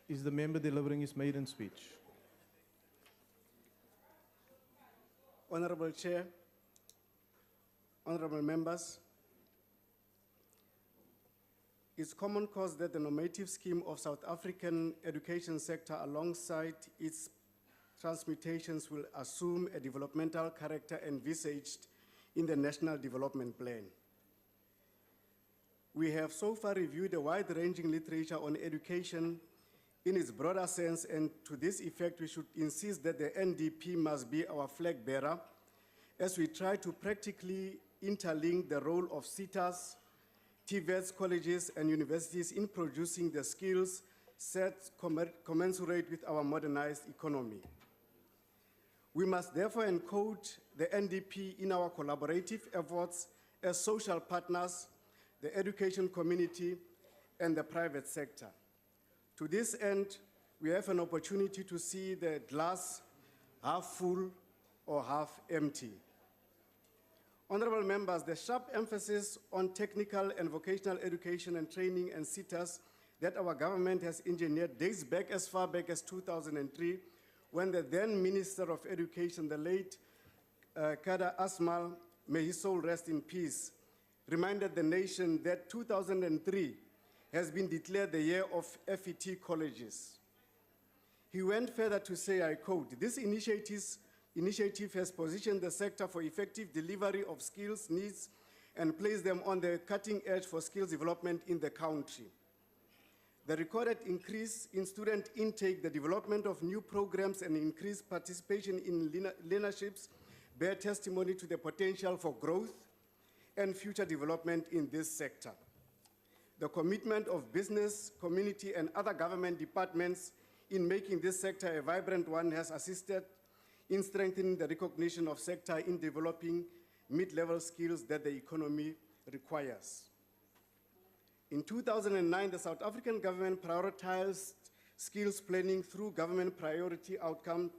Is the member delivering his maiden speech? Honorable Chair, honorable members, it's common cause that the normative scheme of South African education sector alongside its transmutations will assume a developmental character envisaged in the National Development Plan. We have so far reviewed a wide-ranging literature on education in its broader sense, and to this effect, we should insist that the NDP must be our flag bearer as we try to practically interlink the role of SETAs, TVETs, colleges, and universities in producing the skills set commensurate with our modernized economy. We must therefore encode the NDP in our collaborative efforts as social partners, the education community, and the private sector. To this end, we have an opportunity to see the glass half full or half empty. Honorable members, the sharp emphasis on technical and vocational education and training and SETAs that our government has engineered dates back as far back as 2003, when the then Minister of Education, the late Cde Asmal, may his soul rest in peace, reminded the nation that 2003 has been declared the year of FET colleges. He went further to say, I quote, "This initiative has positioned the sector for effective delivery of skills needs and placed them on the cutting edge for skills development in the country. The recorded increase in student intake, the development of new programs, and increased participation in learnerships bear testimony to the potential for growth and future development in this sector. The commitment of business, community, and other government departments in making this sector a vibrant one has assisted in strengthening the recognition of sector in developing mid-level skills that the economy requires." In 2009, the South African government prioritized skills planning through government priority outcome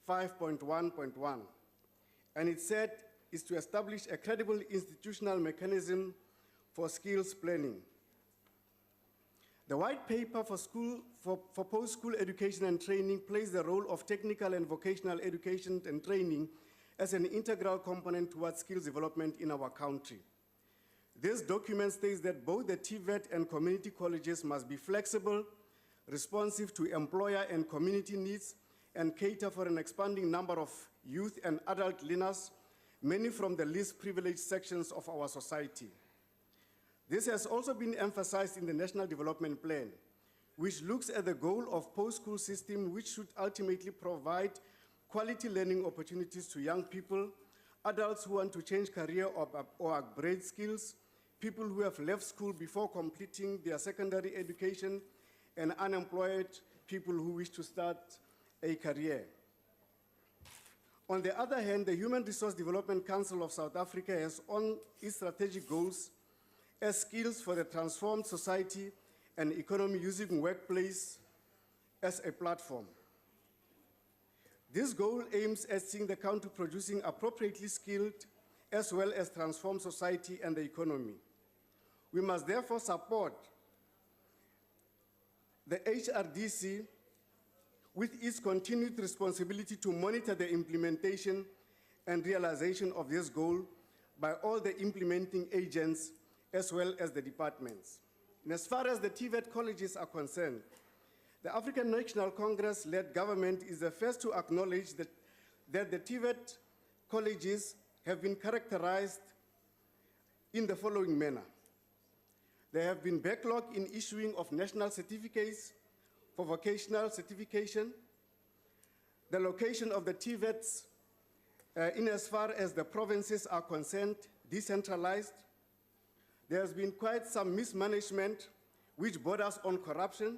5.1.1, and it said is to establish a credible institutional mechanism for skills planning. The white paper for post-school education and training plays the role of technical and vocational education and training as an integral component towards skills development in our country. This document states that both the TVET and community colleges must be flexible, responsive to employer and community needs, and cater for an expanding number of youth and adult learners, many from the least privileged sections of our society. This has also been emphasized in the National Development Plan, which looks at the goal of post-school system, which should ultimately provide quality learning opportunities to young people, adults who want to change career or upgrade skills, people who have left school before completing their secondary education, and unemployed people who wish to start a career. On the other hand, the Human Resource Development Council of South Africa has on its strategic goals as skills for the transformed society and economy using workplace as a platform. This goal aims at seeing the country producing appropriately skilled as well as transformed society and the economy. We must therefore support the HRDC with its continued responsibility to monitor the implementation and realization of this goal by all the implementing agents as well as the departments. And as far as the TVET colleges are concerned, the African National Congress-led government is the first to acknowledge that the TVET colleges have been characterized in the following manner. There have been backlog in issuing of national certificates for vocational certification, the location of the TVETs in as far as the provinces are concerned, decentralized. There has been quite some mismanagement which borders on corruption.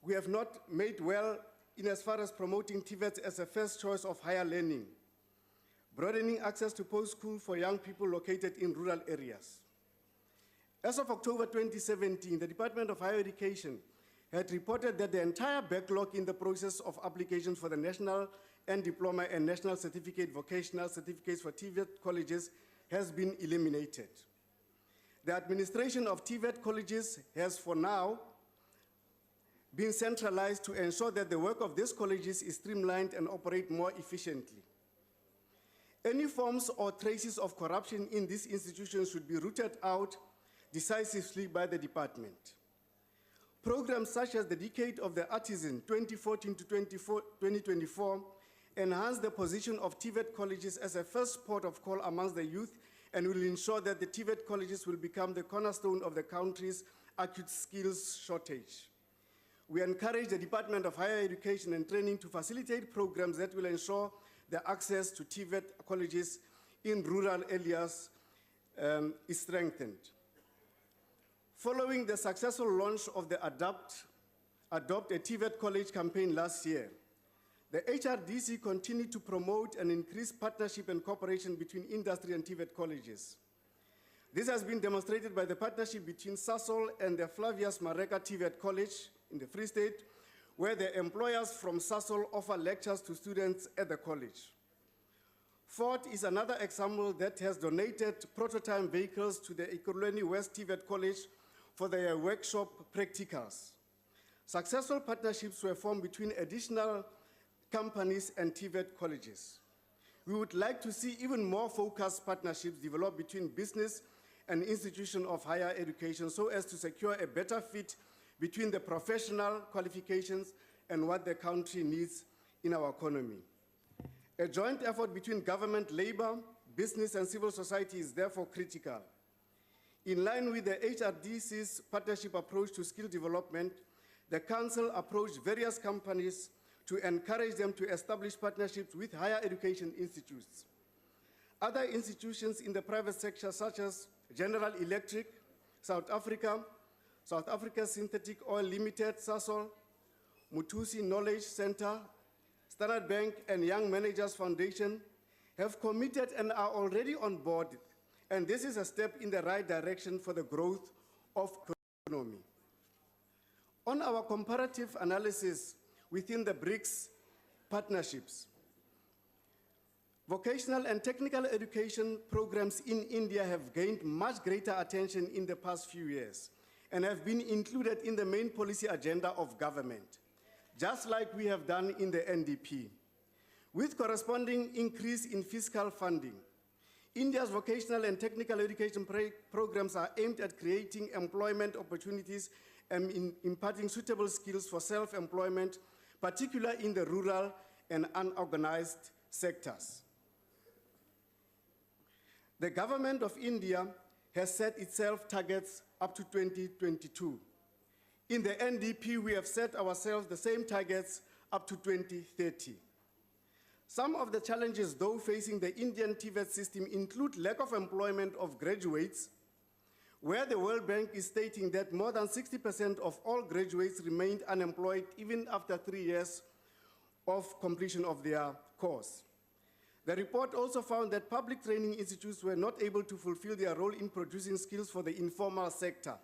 We have not made well in as far as promoting TVETs as a first choice of higher learning, broadening access to post-school for young people located in rural areas. As of October 2017, the Department of Higher Education had reported that the entire backlog in the process of applications for the national and diploma and national certificate vocational certificates for TVET colleges has been eliminated. The administration of TVET colleges has for now being centralized to ensure that the work of these colleges is streamlined and operate more efficiently. Any forms or traces of corruption in these institutions should be rooted out decisively by the department. Programs such as the Decade of the Artisan 2014 to 2024 enhance the position of TVET colleges as a first port of call amongst the youth and will ensure that the TVET colleges will become the cornerstone of the country's acute skills shortage. We encourage the Department of Higher Education and Training to facilitate programs that will ensure the access to TVET colleges in rural areas is strengthened. Following the successful launch of the Adopt a TVET College campaign last year, the HRDC continued to promote and increase partnership and cooperation between industry and TVET colleges. This has been demonstrated by the partnership between Sasol and the Flavius Mareka TVET College in the Free State, where the employers from Sasol offer lectures to students at the college. Ford is another example that has donated prototype vehicles to the Ekurhuleni West TVET College for their workshop practicals. Successful partnerships were formed between additional companies and TVET colleges. We would like to see even more focused partnerships developed between business and institutions of higher education so as to secure a better fit between the professional qualifications and what the country needs in our economy. A joint effort between government, labor, business, and civil society is therefore critical. In line with the HRDC's partnership approach to skill development, the Council approached various companies to encourage them to establish partnerships with higher education institutes. Other institutions in the private sector, such as General Electric, South Africa Synthetic Oil Limited, Sasol, Mutusi Knowledge Center, Standard Bank, and Young Managers Foundation, have committed and are already on board, and this is a step in the right direction for the growth of the economy. On our comparative analysis within the BRICS partnerships, vocational and technical education programs in India have gained much greater attention in the past few years and have been included in the main policy agenda of government, just like we have done in the NDP. With corresponding increase in fiscal funding, India's vocational and technical education programs are aimed at creating employment opportunities and imparting suitable skills for self-employment, particularly in the rural and unorganized sectors. The government of India has set itself targets up to 2022. In the NDP, we have set ourselves the same targets up to 2030. Some of the challenges, though, facing the Indian TVET system include lack of employment of graduates, where the World Bank is stating that more than 60% of all graduates remained unemployed even after 3 years of completion of their course. The report also found that public training institutes were not able to fulfill their role in producing skills for the informal sector.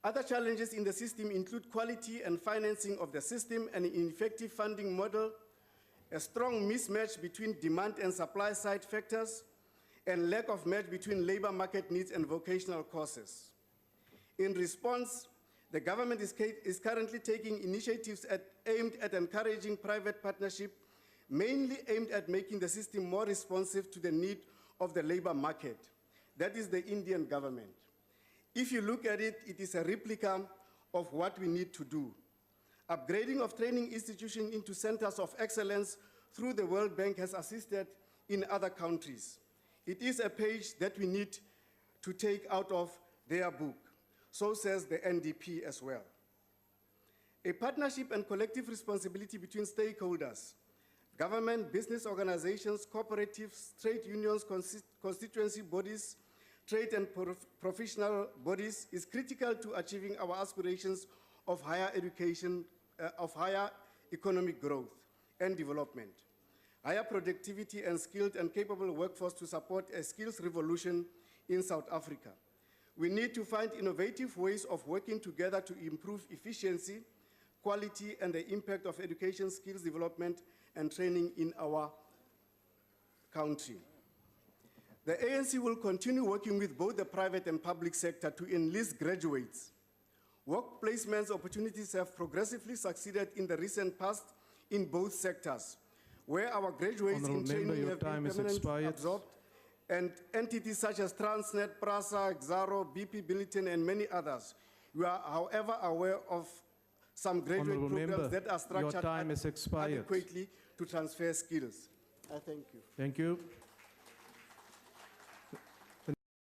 Other challenges in the system include quality and financing of the system, an ineffective funding model, a strong mismatch between demand and supply side factors, and lack of match between labor market needs and vocational courses. In response, the government is currently taking initiatives aimed at encouraging private partnership, mainly aimed at making the system more responsive to the need of the labor market. That is the Indian government. If you look at it, it is a replica of what we need to do. Upgrading of training institutions into centers of excellence through the World Bank has assisted in other countries. It is a page that we need to take out of their book. So says the NDP as well. A partnership and collective responsibility between stakeholders, government, business organizations, cooperatives, trade unions, constituency bodies, trade and professional bodies is critical to achieving our aspirations of higher education, of higher economic growth and development, higher productivity and skilled and capable workforce to support a skills revolution in South Africa. We need to find innovative ways of working together to improve efficiency, quality, and the impact of education, skills development, and training in our country. The ANC will continue working with both the private and public sector to enlist graduates. Work placement opportunities have progressively succeeded in the recent past in both sectors, where our graduates in training have been permanently absorbed, and entities such as Transnet, PRASA, Exaro, BP Billiton, and many others. We are, however, aware of some graduate programs that are structured adequately to transfer skills. I thank you. Thank you.